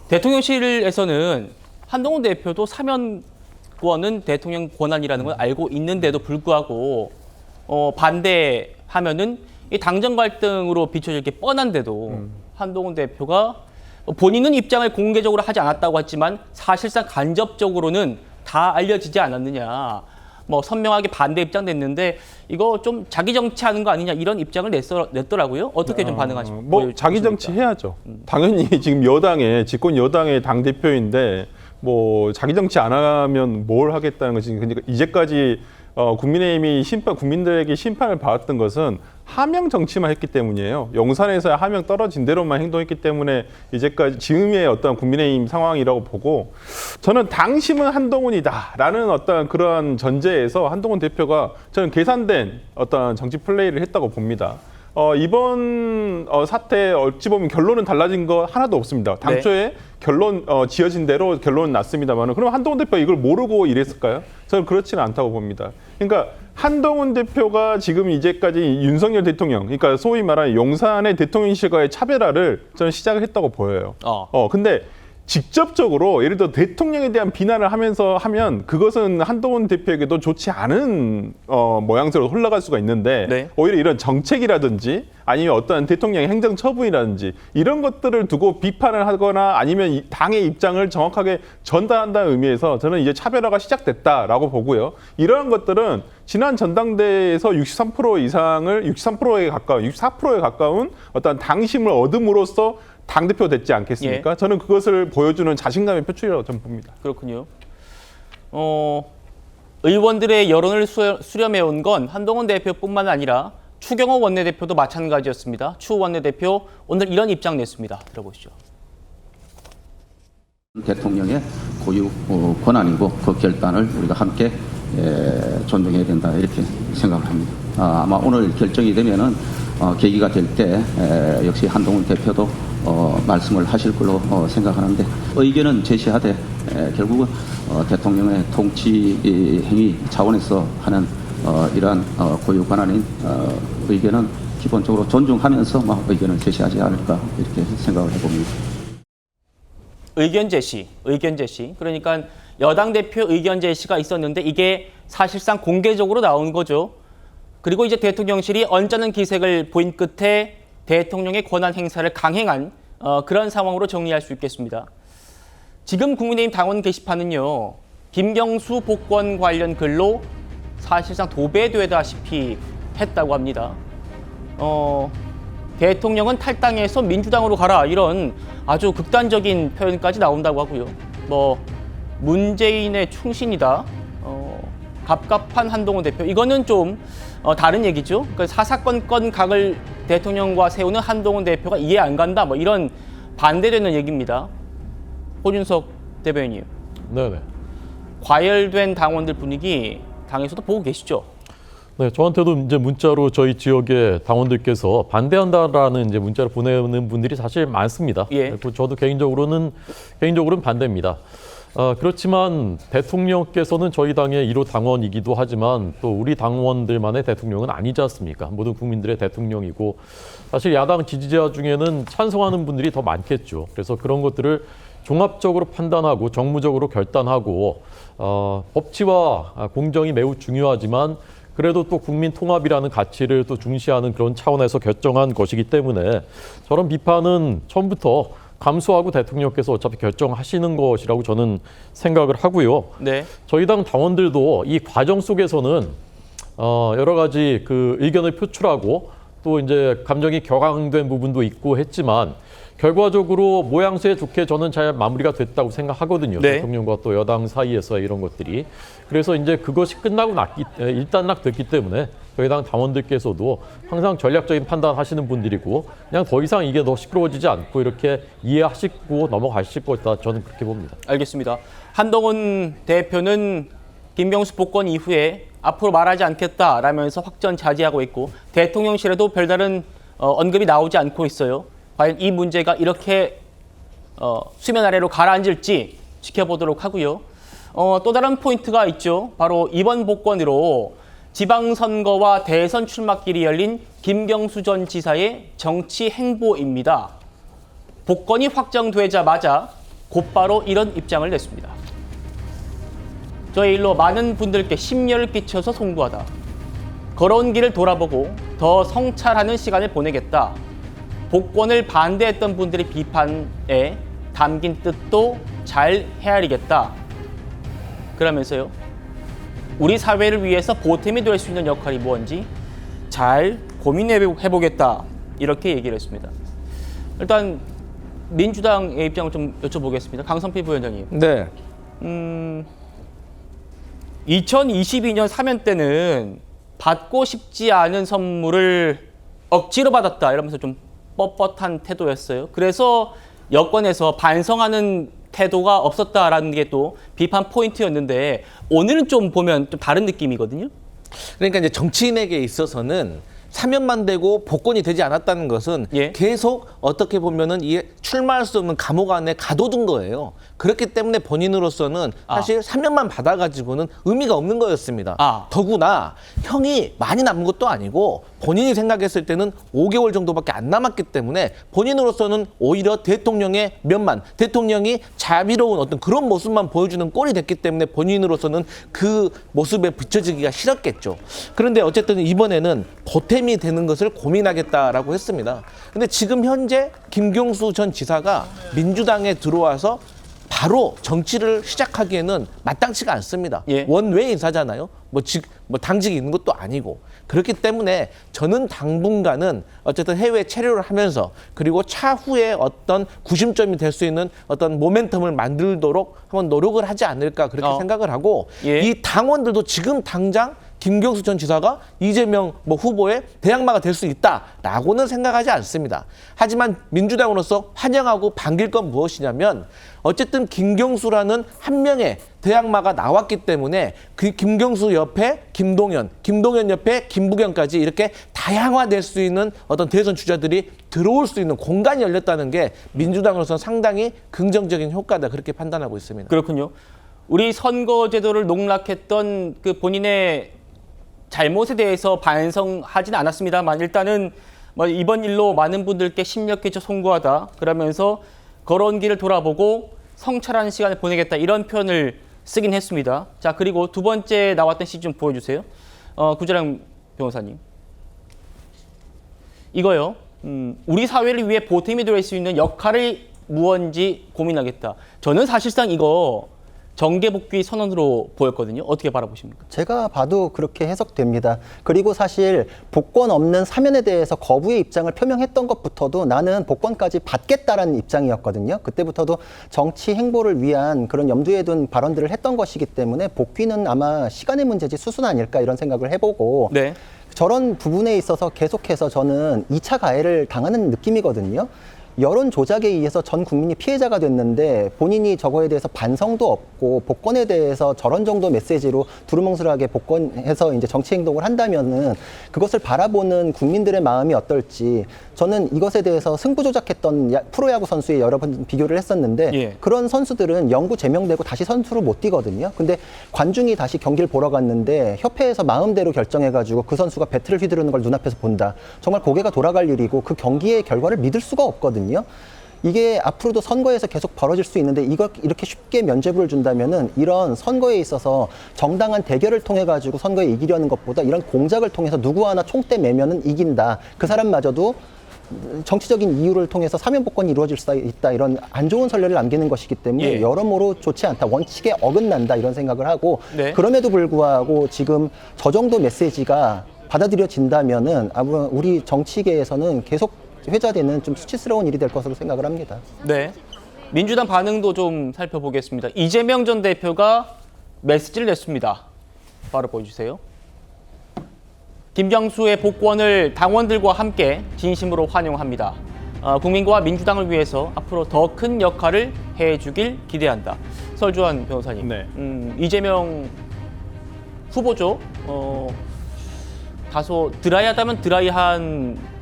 대통령실에서는 한동훈 대표도 사면권은 대통령 권한이라는 걸 알고 있는데도 불구하고 반대하면은 이 당정 갈등으로 비춰질 게 뻔한데도 한동훈 대표가 본인은 입장을 공개적으로 하지 않았다고 했지만 사실상 간접적으로는 다 알려지지 않았느냐. 뭐 선명하게 반대 입장 냈는데 이거 좀 자기 정치하는 거 아니냐 이런 입장을 냈더라고요. 어떻게 좀 반응하십니까? 뭐 자기 정치 해야죠. 당연히 지금 여당의 집권 여당의 당 대표인데 뭐 자기 정치 안 하면 뭘 하겠다는 것이 그러니까 이제까지 국민의힘이 국민들에게 심판을 받았던 것은 하명 정치만 했기 때문이에요. 용산에서 하명 떨어진 대로만 행동했기 때문에 이제까지 지금의 어떤 국민의힘 상황이라고 보고 저는 당심은 한동훈이다라는 어떤 그런 전제에서 한동훈 대표가 저는 계산된 어떤 정치 플레이를 했다고 봅니다. 이번 사태 어찌 보면 결론은 달라진 거 하나도 없습니다. 당초에 결론 지어진 대로 결론은 났습니다만 그럼 한동훈 대표가 이걸 모르고 이랬을까요? 저는 그렇지는 않다고 봅니다. 그러니까 한동훈 대표가 지금 이제까지 윤석열 대통령, 그러니까 소위 말하는 용산의 대통령실과의 차별화를 저는 시작을 했다고 보여요. 근데 직접적으로 예를 들어 대통령에 대한 비난을 하면 그것은 한동훈 대표에게도 좋지 않은 모양새로 흘러갈 수가 있는데 오히려 이런 정책이라든지 아니면 어떤 대통령의 행정 처분이라든지 이런 것들을 두고 비판을 하거나 아니면 당의 입장을 정확하게 전달한다는 의미에서 저는 이제 차별화가 시작됐다라고 보고요. 이러한 것들은 지난 전당대회에서 63% 이상을 64%에 가까운 어떤 당심을 얻음으로써 당대표 됐지 않겠습니까? 저는 그것을 보여주는 자신감의 표출이라고 저는 봅니다. 그렇군요. 의원들의 여론을 수렴해온 건 한동훈 대표뿐만 아니라 추경호 원내대표도 마찬가지였습니다. 추 원내대표 오늘 이런 입장 냈습니다. 들어보시죠. 대통령의 고유 권한이고 그 결단을 우리가 함께 존중해야 된다 이렇게 생각을 합니다. 아마 오늘 결정이 되면은 계기가 될 때 역시 한동훈 대표도 말씀을 하실 걸로 생각하는데 의견은 제시하되 결국은 대통령의 통치 행위 차원에서 하는 이러한 고유 권한인 의견은 기본적으로 존중하면서 의견을 제시하지 않을까 이렇게 생각을 해봅니다. 의견 제시. 그러니까 여당 대표 의견 제시가 있었는데 이게 사실상 공개적으로 나온 거죠. 그리고 이제 대통령실이 언짢은 기색을 보인 끝에 대통령의 권한 행사를 강행한 그런 상황으로 정리할 수 있겠습니다. 지금 국민의힘 당원 게시판은요. 김경수 복권 관련 글로 사실상 도배되다시피 했다고 합니다. 대통령은 탈당해서 민주당으로 가라 이런 아주 극단적인 표현까지 나온다고 하고요. 문재인의 충신이다. 갑갑한 한동훈 대표. 이거는 좀 다른 얘기죠. 그러니까 사사건건 각을 대통령과 세우는 한동훈 대표가 이해 안 간다. 이런 반대되는 얘기입니다. 호준석 대변인님. 네네. 과열된 당원들 분위기 당에서도 보고 계시죠? 네, 저한테도 이제 문자로 저희 지역의 당원들께서 반대한다라는 이제 문자를 보내는 분들이 사실 많습니다. 그리고 저도 개인적으로는 반대입니다. 그렇지만 대통령께서는 저희 당의 1호 당원이기도 하지만 또 우리 당원들만의 대통령은 아니지 않습니까? 모든 국민들의 대통령이고 사실 야당 지지자 중에는 찬성하는 분들이 더 많겠죠. 그래서 그런 것들을 종합적으로 판단하고 정무적으로 결단하고 법치와 공정이 매우 중요하지만 그래도 또 국민 통합이라는 가치를 또 중시하는 그런 차원에서 결정한 것이기 때문에 저런 비판은 처음부터 감수하고 대통령께서 어차피 결정하시는 것이라고 저는 생각을 하고요. 저희 당 당원들도 이 과정 속에서는 여러 가지 그 의견을 표출하고 또 이제 감정이 격앙된 부분도 있고 했지만 결과적으로 모양새 좋게 저는 잘 마무리가 됐다고 생각하거든요. 대통령과 또 여당 사이에서 이런 것들이. 그래서 이제 그것이 끝나고 일단락됐기 때문에 저희 당 당원들께서도 항상 전략적인 판단하시는 분들이고 그냥 더 이상 이게 더 시끄러워지지 않고 이렇게 이해하시고 넘어가실 것이다. 저는 그렇게 봅니다. 알겠습니다. 한동훈 대표는 김경수 복권 이후에 앞으로 말하지 않겠다라면서 확전 자제하고 있고 대통령실에도 별다른 언급이 나오지 않고 있어요. 과연 이 문제가 이렇게 수면 아래로 가라앉을지 지켜보도록 하고요. 또 다른 포인트가 있죠. 바로 이번 복권으로 지방선거와 대선 출마길이 열린 김경수 전 지사의 정치 행보입니다. 복권이 확정되자마자 곧바로 이런 입장을 냈습니다. 저희 일로 많은 분들께 심려를 끼쳐서 송구하다. 걸어온 길을 돌아보고 더 성찰하는 시간을 보내겠다. 복권을 반대했던 분들의 비판에 담긴 뜻도 잘 헤아리겠다. 그러면서요, 우리 사회를 위해서 보탬이 될 수 있는 역할이 무엇인지 잘 고민해보겠다. 이렇게 얘기를 했습니다. 일단 민주당의 입장을 좀 여쭤보겠습니다. 강성필 부위원장님. 네. 2022년 사면 때는 받고 싶지 않은 선물을 억지로 받았다 이러면서 좀 뻣뻣한 태도였어요. 그래서 여권에서 반성하는 태도가 없었다라는 게 또 비판 포인트였는데 오늘은 좀 보면 좀 다른 느낌이거든요. 그러니까 이제 정치인에게 있어서는 사면만 되고 복권이 되지 않았다는 것은 예. 계속 어떻게 보면은 이게 출마할 수 없는 감옥 안에 가둬둔 거예요. 그렇기 때문에 본인으로서는 사실 사면만 받아가지고는 의미가 없는 거였습니다. 더구나 형이 많이 남은 것도 아니고 본인이 생각했을 때는 5개월 정도밖에 안 남았기 때문에 본인으로서는 오히려 대통령의 면만, 대통령이 자비로운 어떤 그런 모습만 보여주는 꼴이 됐기 때문에 본인으로서는 그 모습에 비춰지기가 싫었겠죠. 그런데 어쨌든 이번에는 보탬이 되는 것을 고민하겠다라고 했습니다. 근데 지금 현재 김경수 전 지사가 민주당에 들어와서 바로 정치를 시작하기에는 마땅치가 않습니다. 예. 원외 인사잖아요. 뭐 당직이 있는 것도 아니고. 그렇기 때문에 저는 당분간은 어쨌든 해외 체류를 하면서 그리고 차후에 어떤 구심점이 될 수 있는 어떤 모멘텀을 만들도록 한번 노력을 하지 않을까 그렇게 생각을 하고 예. 이 당원들도 지금 당장 김경수 전 지사가 이재명 후보의 대항마가 될 수 있다라고는 생각하지 않습니다. 하지만 민주당으로서 환영하고 반길 건 무엇이냐면 어쨌든 김경수라는 한 명의 대항마가 나왔기 때문에 그 김경수 옆에 김동연 옆에 김부겸까지 이렇게 다양화될 수 있는 어떤 대선 주자들이 들어올 수 있는 공간이 열렸다는 게 민주당으로서 상당히 긍정적인 효과다 그렇게 판단하고 있습니다. 그렇군요. 우리 선거제도를 농락했던 그 본인의 잘못에 대해서 반성하지는 않았습니다만 일단은 뭐 이번 일로 많은 분들께 심력 끼쳐 송구하다 그러면서 걸어온 길을 돌아보고 성찰하는 시간을 보내겠다 이런 표현을 쓰긴 했습니다. 자, 그리고 두 번째 나왔던 시 좀 보여주세요. 구자랑 변호사님. 이거요. 우리 사회를 위해 보탬이 될 수 있는 역할이 무언지 고민하겠다. 저는 사실상 이거 정계복귀 선언으로 보였거든요. 어떻게 바라보십니까? 제가 봐도 그렇게 해석됩니다. 그리고 사실 복권 없는 사면에 대해서 거부의 입장을 표명했던 것부터도 나는 복권까지 받겠다라는 입장이었거든요. 그때부터도 정치 행보를 위한 그런 염두에 둔 발언들을 했던 것이기 때문에 복귀는 아마 시간의 문제지 수순 아닐까 이런 생각을 해보고 네. 저런 부분에 있어서 계속해서 저는 2차 가해를 당하는 느낌이거든요. 여론 조작에 의해서 전 국민이 피해자가 됐는데 본인이 저거에 대해서 반성도 없고 복권에 대해서 저런 정도 메시지로 두루뭉술하게 복권해서 이제 정치 행동을 한다면은 그것을 바라보는 국민들의 마음이 어떨지 저는 이것에 대해서 승부 조작했던 프로야구 선수에 여러 번 비교를 했었는데 예. 그런 선수들은 영구 제명되고 다시 선수로 못 뛰거든요. 근데 관중이 다시 경기를 보러 갔는데 협회에서 마음대로 결정해가지고 그 선수가 배트를 휘두르는 걸 눈앞에서 본다. 정말 고개가 돌아갈 일이고 그 경기의 결과를 믿을 수가 없거든요. 이게 앞으로도 선거에서 계속 벌어질 수 있는데 이걸 이렇게 쉽게 면죄부를 준다면은 이런 선거에 있어서 정당한 대결을 통해 가지고 선거에 이기려는 것보다 이런 공작을 통해서 누구 하나 총대 매면은 이긴다. 그 사람마저도 정치적인 이유를 통해서 사면 복권이 이루어질 수 있다. 이런 안 좋은 선례를 남기는 것이기 때문에 예. 여러모로 좋지 않다. 원칙에 어긋난다. 이런 생각을 하고 네. 그럼에도 불구하고 지금 저 정도 메시지가 받아들여진다면은 아무런 우리 정치계에서는 계속 회자되는 좀 수치스러운 일이 될 것으로 생각을 합니다. 네. 민주당 반응도 좀 살펴보겠습니다. 이재명 전 대표가 메시지를 냈습니다. 바로 보여주세요. 김경수의 복권을 당원들과 함께 진심으로 환영합니다. 국민과 민주당을 위해서 앞으로 더 큰 역할을 해주길 기대한다. 설주환 변호사님. 네. 이재명 후보죠. 다소 드라이하다면 드라이한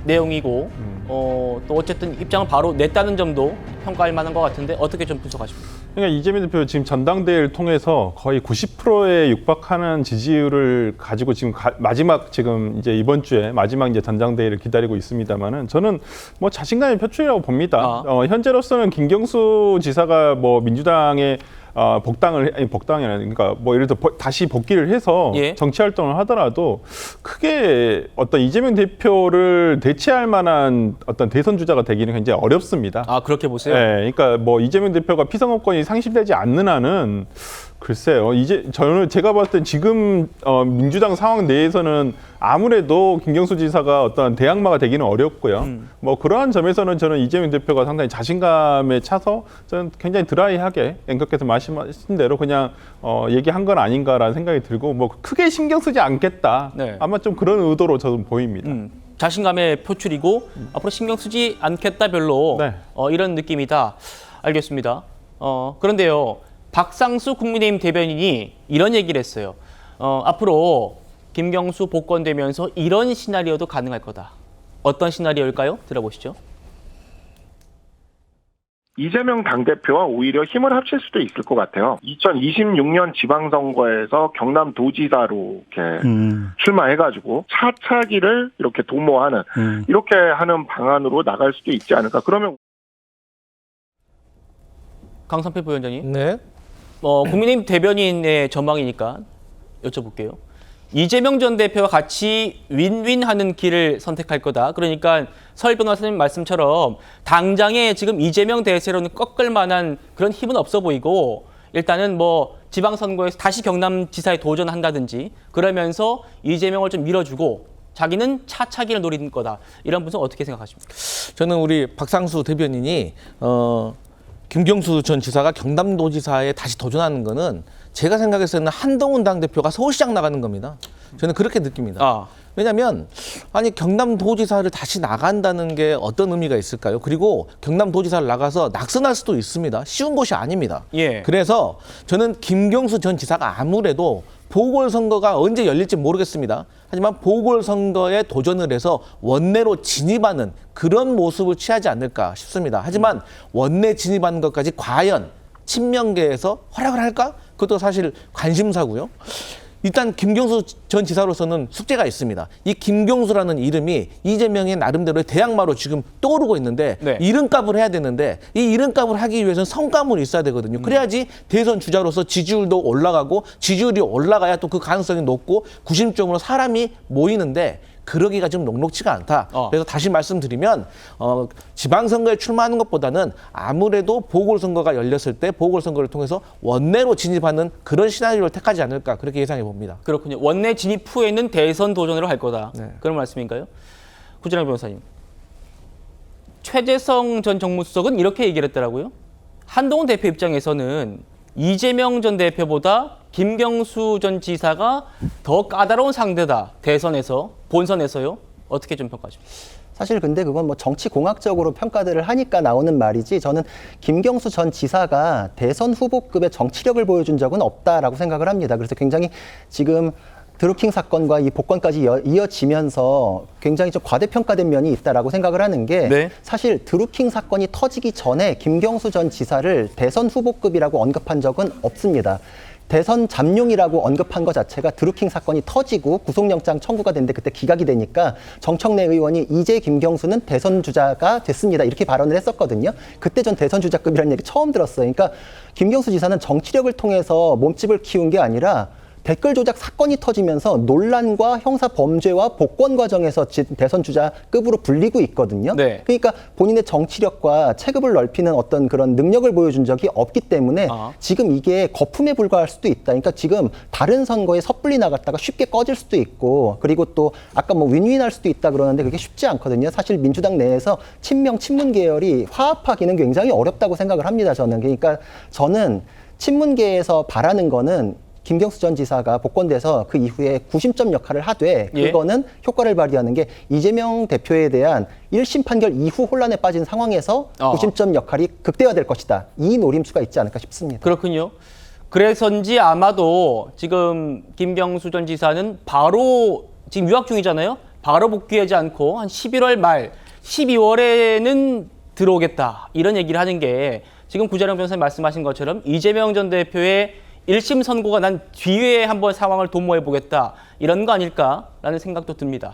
내용이고 또 어쨌든 입장을 바로 냈다는 점도 평가할 만한 것 같은데 어떻게 좀 분석하십니까? 그러니까 이재명 대표 지금 전당대회를 통해서 거의 90%에 육박하는 지지율을 가지고 지금 마지막 지금 이제 이번 주에 마지막 이제 전당대회를 기다리고 있습니다만은 저는 뭐 자신감의 표출이라고 봅니다. 현재로서는 김경수 지사가 뭐 민주당의 복당이 아니라 그러니까 뭐 예를 들어 다시 복귀를 해서 예. 정치 활동을 하더라도 크게 어떤 이재명 대표를 대체할 만한 어떤 대선 주자가 되기는 굉장히 어렵습니다. 아, 그렇게 보세요? 네, 그러니까 뭐 이재명 대표가 피선거권이 상실되지 않는 한은 글쎄요. 저는 제가 봤을 땐 지금 민주당 상황 내에서는 아무래도 김경수 지사가 어떤 대항마가 되기는 어렵고요. 뭐 그러한 점에서는 저는 이재명 대표가 상당히 자신감에 차서 저는 굉장히 드라이하게 앵커께서 말씀하신 대로 그냥 얘기한 건 아닌가라는 생각이 들고 뭐 크게 신경 쓰지 않겠다. 네. 아마 좀 그런 의도로 저는 보입니다. 자신감의 표출이고 앞으로 신경 쓰지 않겠다 별로 네. 이런 느낌이다. 알겠습니다. 그런데요. 박상수 국민의힘 대변인이 이런 얘기를 했어요. 앞으로 김경수 복권되면서 이런 시나리오도 가능할 거다. 어떤 시나리오일까요? 들어보시죠. 이재명 당대표와 오히려 힘을 합칠 수도 있을 것 같아요. 2026년 지방선거에서 경남도지사로 이렇게 출마해가지고 차차기를 이렇게 도모하는 이렇게 하는 방안으로 나갈 수도 있지 않을까. 그러면 강성필 부위원장님. 네. 국민의힘 대변인의 전망이니까 여쭤볼게요. 이재명 전 대표와 같이 윈윈하는 길을 선택할 거다. 그러니까 설 변호사님 말씀처럼 당장에 지금 이재명 대세로는 꺾을 만한 그런 힘은 없어 보이고 일단은 뭐 지방선거에서 다시 경남지사에 도전한다든지 그러면서 이재명을 좀 밀어주고 자기는 차차기를 노리는 거다. 이런 분석 어떻게 생각하십니까? 저는 우리 박상수 대변인이 김경수 전 지사가 경남도지사에 다시 도전하는 거는 제가 생각했을 때는 한동훈 당대표가 서울시장 나가는 겁니다. 저는 그렇게 느낍니다. 왜냐하면 아니 경남도지사를 다시 나간다는 게 어떤 의미가 있을까요? 그리고 경남도지사를 나가서 낙선할 수도 있습니다. 쉬운 곳이 아닙니다. 예. 그래서 저는 김경수 전 지사가 아무래도 보궐선거가 언제 열릴지 모르겠습니다. 하지만 보궐선거에 도전을 해서 원내로 진입하는 그런 모습을 취하지 않을까 싶습니다. 하지만 원내 진입하는 것까지 과연 친명계에서 허락을 할까? 그것도 사실 관심사고요. 일단 김경수 전 지사로서는 숙제가 있습니다. 이 김경수라는 이름이 이재명의 나름대로의 대항마로 지금 떠오르고 있는데 네. 이름값을 해야 되는데 이 이름값을 하기 위해서는 성과물이 있어야 되거든요. 그래야지 대선 주자로서 지지율도 올라가고 지지율이 올라가야 또 그 가능성이 높고 구심점으로 사람이 모이는데 그러기가 좀 녹록치가 않다. 그래서 다시 말씀드리면 지방선거에 출마하는 것보다는 아무래도 보궐선거가 열렸을 때 보궐선거를 통해서 원내로 진입하는 그런 시나리오를 택하지 않을까 그렇게 예상해 봅니다. 그렇군요. 원내 진입 후에는 대선 도전으로 할 거다. 네. 그런 말씀인가요? 구준환 변호사님. 최재성 전 정무수석은 이렇게 얘기를 했더라고요. 한동훈 대표 입장에서는 이재명 전 대표보다 김경수 전 지사가 더 까다로운 상대다. 대선에서, 본선에서요. 어떻게 좀 평가하십니까? 사실 근데 그건 뭐 정치공학적으로 평가들을 하니까 나오는 말이지 저는 김경수 전 지사가 대선 후보급의 정치력을 보여준 적은 없다라고 생각을 합니다. 그래서 굉장히 지금 드루킹 사건과 이 복권까지 이어지면서 굉장히 좀 과대평가된 면이 있다라고 생각을 하는 게 네. 사실 드루킹 사건이 터지기 전에 김경수 전 지사를 대선 후보급이라고 언급한 적은 없습니다. 대선 잠룡이라고 언급한 것 자체가 드루킹 사건이 터지고 구속영장 청구가 됐는데 그때 기각이 되니까 정청래 의원이 이제 김경수는 대선 주자가 됐습니다. 이렇게 발언을 했었거든요. 그때 전 대선 주자급이라는 얘기 처음 들었어요. 그러니까 김경수 지사는 정치력을 통해서 몸집을 키운 게 아니라 댓글 조작 사건이 터지면서 논란과 형사 범죄와 복권 과정에서 대선 주자급으로 불리고 있거든요. 네. 그러니까 본인의 정치력과 체급을 넓히는 어떤 그런 능력을 보여준 적이 없기 때문에 지금 이게 거품에 불과할 수도 있다. 그러니까 지금 다른 선거에 섣불리 나갔다가 쉽게 꺼질 수도 있고 그리고 또 아까 뭐 윈윈할 수도 있다 그러는데 그게 쉽지 않거든요. 사실 민주당 내에서 친명 친문 계열이 화합하기는 굉장히 어렵다고 생각을 합니다. 저는. 그러니까 저는 친문계에서 바라는 거는 김경수 전 지사가 복권돼서 그 이후에 구심점 역할을 하되 그거는 효과를 발휘하는 게 이재명 대표에 대한 1심 판결 이후 혼란에 빠진 상황에서 구심점 역할이 극대화될 것이다. 이 노림수가 있지 않을까 싶습니다. 그렇군요. 그래서인지 아마도 지금 김경수 전 지사는 바로 지금 유학 중이잖아요. 바로 복귀하지 않고 한 11월 말, 12월에는 들어오겠다. 이런 얘기를 하는 게 지금 구자령 변호사님 말씀하신 것처럼 이재명 전 대표의 1심 선고가 난 뒤에 한번 상황을 도모해 보겠다 이런 거 아닐까라는 생각도 듭니다.